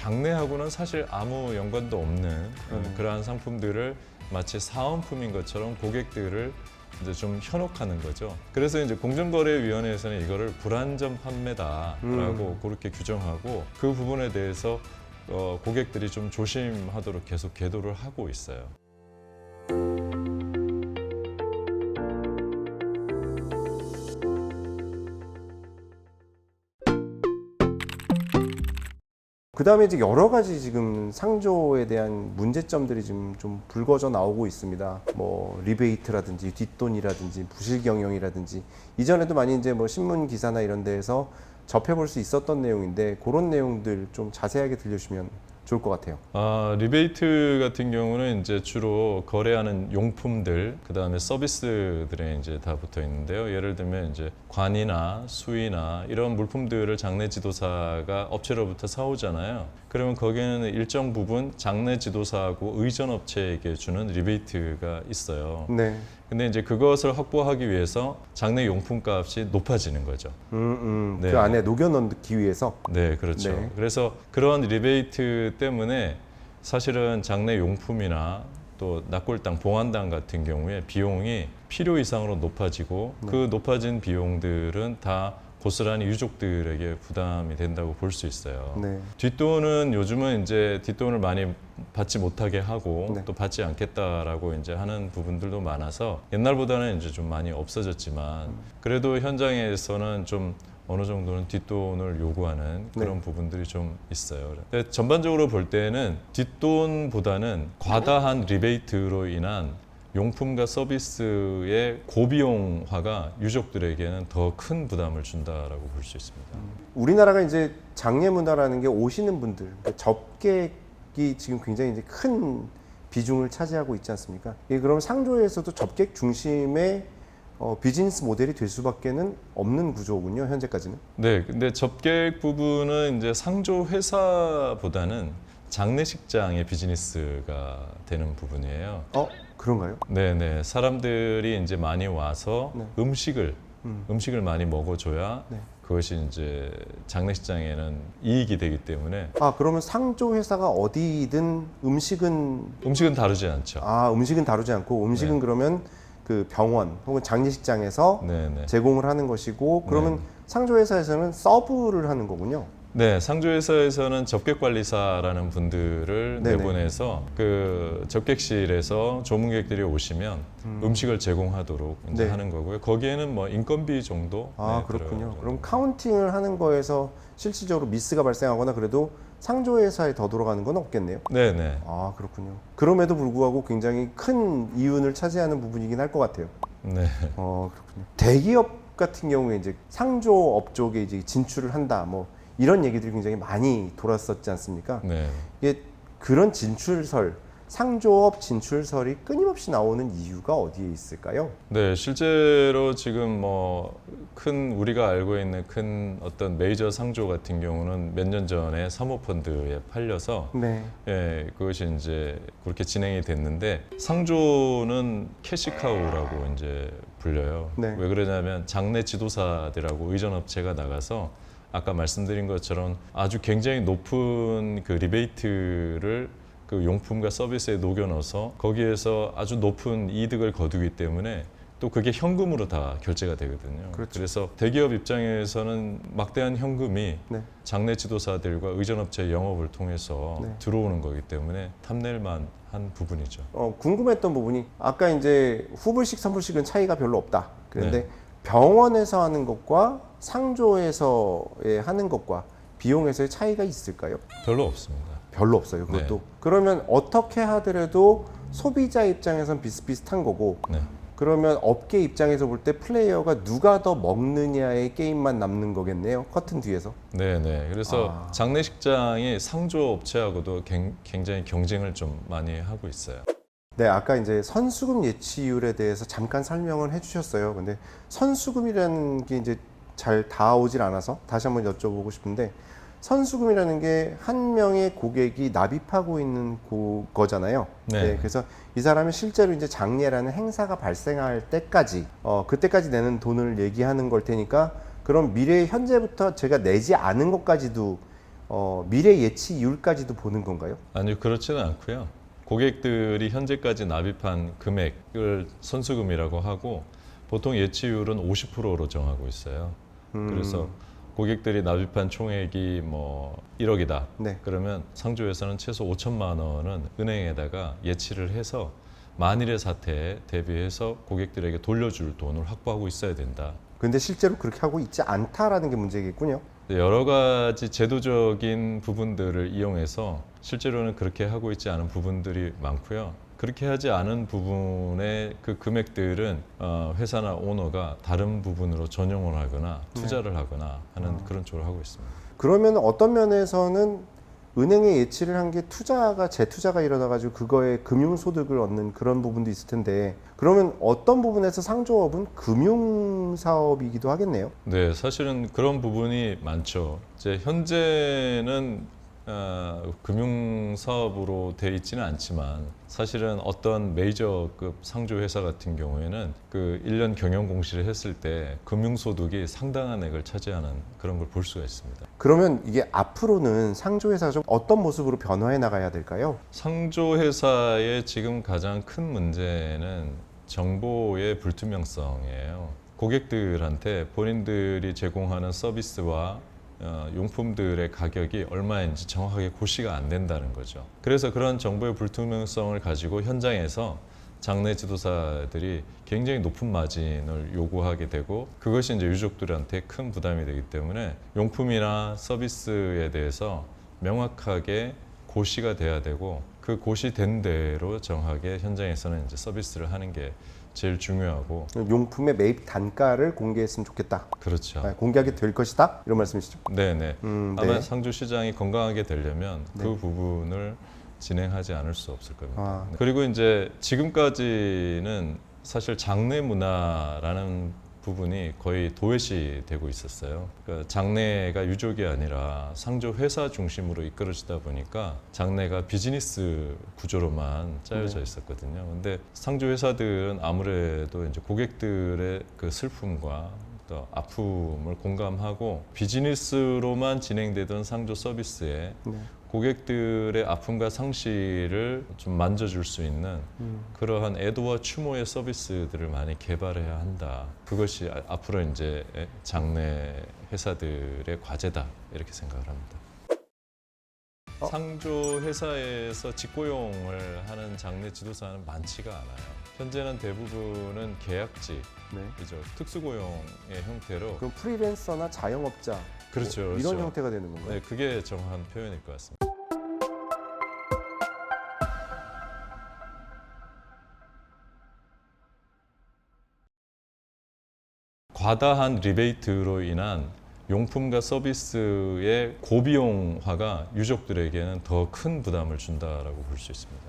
장례하고는 사실 아무 연관도 없는 그러한 상품들을 마치 사은품인 것처럼 고객들을 이제 좀 현혹하는 거죠. 그래서 이제 공정거래위원회에서는 이거를 불안전 판매다라고 그렇게 규정하고 그 부분에 대해서 고객들이 좀 조심하도록 계속 계도를 하고 있어요. 그 다음에 이제 여러 가지 지금 상조에 대한 문제점들이 지금 좀 불거져 나오고 있습니다. 뭐 리베이트라든지 뒷돈이라든지 부실 경영이라든지 이전에도 많이 이제 뭐 신문 기사나 이런 데에서 접해볼 수 있었던 내용인데 그런 내용들 좀 자세하게 들려주시면 좋을 것 같아요. 리베이트 같은 경우는 이제 주로 거래하는 용품들, 그 다음에 서비스들에 이제 다 붙어 있는데요. 예를 들면 이제 관이나 수의나 이런 물품들을 장례 지도사가 업체로부터 사오잖아요. 그러면 거기에는 일정 부분 장례 지도사하고 의전 업체에게 주는 리베이트가 있어요. 네. 근데 이제 그것을 확보하기 위해서 장례 용품 값이 높아지는 거죠. 네. 그 안에 녹여 넣기 위해서. 네, 그렇죠. 네. 그래서 그런 리베이트 때문에 사실은 장례 용품이나 또 납골당, 봉안당 같은 경우에 비용이 필요 이상으로 높아지고 그 높아진 비용들은 다 고스란히 유족들에게 부담이 된다고 볼 수 있어요. 네. 뒷돈은 요즘은 이제 뒷돈을 많이 받지 못하게 하고 네. 또 받지 않겠다라고 이제 하는 부분들도 많아서 옛날보다는 이제 좀 많이 없어졌지만 그래도 현장에서는 좀 어느 정도는 뒷돈을 요구하는 그런 부분들이 좀 있어요. 근데 전반적으로 볼 때는 뒷돈보다는 과다한 리베이트로 인한 용품과 서비스의 고비용화가 유족들에게는 더 큰 부담을 준다라고 볼 수 있습니다. 우리나라가 이제 장례 문화라는 게 오시는 분들, 그러니까 접객이 지금 굉장히 이제 큰 비중을 차지하고 있지 않습니까? 예, 그럼 상조에서도 접객 중심의 비즈니스 모델이 될 수밖에는 없는 구조군요, 현재까지는. 네, 근데 접객 부분은 이제 상조 회사보다는 장례식장의 비즈니스가 되는 부분이에요. 그런가요? 네네, 사람들이 이제 많이 와서 네. 음식을 많이 먹어줘야 네. 그것이 이제 장례식장에는 이익이 되기 때문에 그러면 상조 회사가 어디든 음식은 다르지 않죠. 음식은 다루지 않고 음식은 네. 그러면 그 병원 혹은 장례식장에서 네네. 제공을 하는 것이고 그러면 네. 상조 회사에서는 서브를 하는 거군요. 네, 상조회사에서는 접객관리사라는 분들을 네네. 내보내서 그 접객실에서 조문객들이 오시면 음식을 제공하도록 이제 네. 하는 거고요. 거기에는 뭐 인건비 정도. 네, 그렇군요. 들어가요. 그럼 카운팅을 하는 거에서 실질적으로 미스가 발생하거나 그래도 상조 회사에 더 돌아가는 건 없겠네요. 네네. 그렇군요. 그럼에도 불구하고 굉장히 큰 이윤을 차지하는 부분이긴 할 것 같아요. 네. 그렇군요. 대기업 같은 경우에 이제 상조업 쪽에 이제 진출을 한다, 뭐 이런 얘기들이 굉장히 많이 돌았었지 않습니까? 네. 이게 그런 진출설, 상조업 진출설이 끊임없이 나오는 이유가 어디에 있을까요? 네, 실제로 지금 뭐 우리가 알고 있는 큰 어떤 메이저 상조 같은 경우는 몇 년 전에 사모펀드에 팔려서 네. 그것이 이제 그렇게 진행이 됐는데 상조는 캐시카우라고 이제 불려요. 네. 왜 그러냐면 장례 지도사들하고 의전업체가 나가서 아까 말씀드린 것처럼 아주 굉장히 높은 그 리베이트를 그 용품과 서비스에 녹여 넣어서 거기에서 아주 높은 이득을 거두기 때문에 또 그게 현금으로 다 결제가 되거든요. 그렇죠. 그래서 대기업 입장에서는 막대한 현금이 네. 장례 지도사들과 의전업체 영업을 통해서 네. 들어오는 거기 때문에 탐낼만 한 부분이죠. 궁금했던 부분이 아까 이제 후불식, 선불식은 차이가 별로 없다. 그런데 네. 병원에서 하는 것과 상조에서 하는 것과 비용에서의 차이가 있을까요? 별로 없습니다. 별로 없어요. 그것도. 네. 그러면 어떻게 하더라도 소비자 입장에선 비슷비슷한 거고 네. 그러면 업계 입장에서 볼 때 플레이어가 누가 더 먹느냐의 게임만 남는 거겠네요. 커튼 뒤에서. 네네. 그래서 장례식장이 상조 업체하고도 굉장히 경쟁을 좀 많이 하고 있어요. 네, 아까 이제 선수금 예치율에 대해서 잠깐 설명을 해주셨어요. 근데 선수금이라는 게 이제 잘 닿아오질 않아서 다시 한번 여쭤보고 싶은데 선수금이라는 게 한 명의 고객이 납입하고 있는 거잖아요. 네. 그래서 이 사람이 실제로 이제 장례라는 행사가 발생할 때까지 그때까지 내는 돈을 얘기하는 걸 테니까 그럼 미래 현재부터 제가 내지 않은 것까지도 미래 예치율까지도 보는 건가요? 아니요, 그렇지는 않고요. 고객들이 현재까지 납입한 금액을 선수금이라고 하고 보통 예치율은 50%로 정하고 있어요. 그래서 고객들이 납입한 총액이 뭐 1억이다. 네. 그러면 상조에서는 최소 5천만 원은 은행에다가 예치를 해서 만일의 사태에 대비해서 고객들에게 돌려줄 돈을 확보하고 있어야 된다. 근데 실제로 그렇게 하고 있지 않다라는 게 문제겠군요. 여러 가지 제도적인 부분들을 이용해서 실제로는 그렇게 하고 있지 않은 부분들이 많고요. 그렇게 하지 않은 부분의 그 금액들은 회사나 오너가 다른 부분으로 전용을 하거나 투자를 하거나 하는 그런 쪽으로 하고 있습니다. 그러면 어떤 면에서는 은행에 예치를 한 게 재투자가 일어나 가지고 그거에 금융 소득을 얻는 그런 부분도 있을 텐데, 그러면 어떤 부분에서 상조업은 금융 사업이기도 하겠네요. 네, 사실은 그런 부분이 많죠. 이제 현재는 금융 사업으로 돼 있지는 않지만 사실은 어떤 메이저급 상조 회사 같은 경우에는 그 1년 경영 공시를 했을 때 금융 소득이 상당한 액을 차지하는 그런 걸 볼 수가 있습니다. 그러면 이게 앞으로는 상조 회사가 좀 어떤 모습으로 변화해 나가야 될까요? 상조 회사의 지금 가장 큰 문제는 정보의 불투명성이에요. 고객들한테 본인들이 제공하는 서비스와 용품들의 가격이 얼마인지 정확하게 고시가 안 된다는 거죠. 그래서 그런 정보의 불투명성을 가지고 현장에서 장내 지도사들이 굉장히 높은 마진을 요구하게 되고 그것이 이제 유족들한테 큰 부담이 되기 때문에 용품이나 서비스에 대해서 명확하게 고시가 돼야 되고 그 고시된 대로 정확하게 현장에서는 이제 서비스를 하는 게 제일 중요하고. 용품의 매입 단가를 공개했으면 좋겠다. 그렇죠. 공개하게 될 것이다. 이런 말씀이시죠? 네네. 네. 아마 상조 시장이 건강하게 되려면 그 부분을 진행하지 않을 수 없을 겁니다. 네. 그리고 이제 지금까지는 사실 장내 문화라는 부분이 거의 도외시되고 있었어요. 그러니까 장내가 유족이 아니라 상조 회사 중심으로 이끌어지다 보니까 장내가 비즈니스 구조로만 짜여져 있었거든요. 근데 상조 회사들은 아무래도 이제 고객들의 그 슬픔과 또 아픔을 공감하고 비즈니스로만 진행되던 상조 서비스에 고객들의 아픔과 상실을 좀 만져줄 수 있는 그러한 애도와 추모의 서비스들을 많이 개발해야 한다. 그것이 앞으로 이제 장내 회사들의 과제다 이렇게 생각을 합니다. 상조 회사에서 직고용을 하는 장내 지도사는 많지가 않아요. 현재는 대부분은 계약직이죠. 특수고용의 형태로. 그럼 프리랜서나 자영업자 그렇죠, 이런 그렇죠. 형태가 되는 건가요? 네, 그게 정확한 표현일 것 같습니다. 과다한 리베이트로 인한 용품과 서비스의 고비용화가 유족들에게는 더 큰 부담을 준다라고 볼 수 있습니다.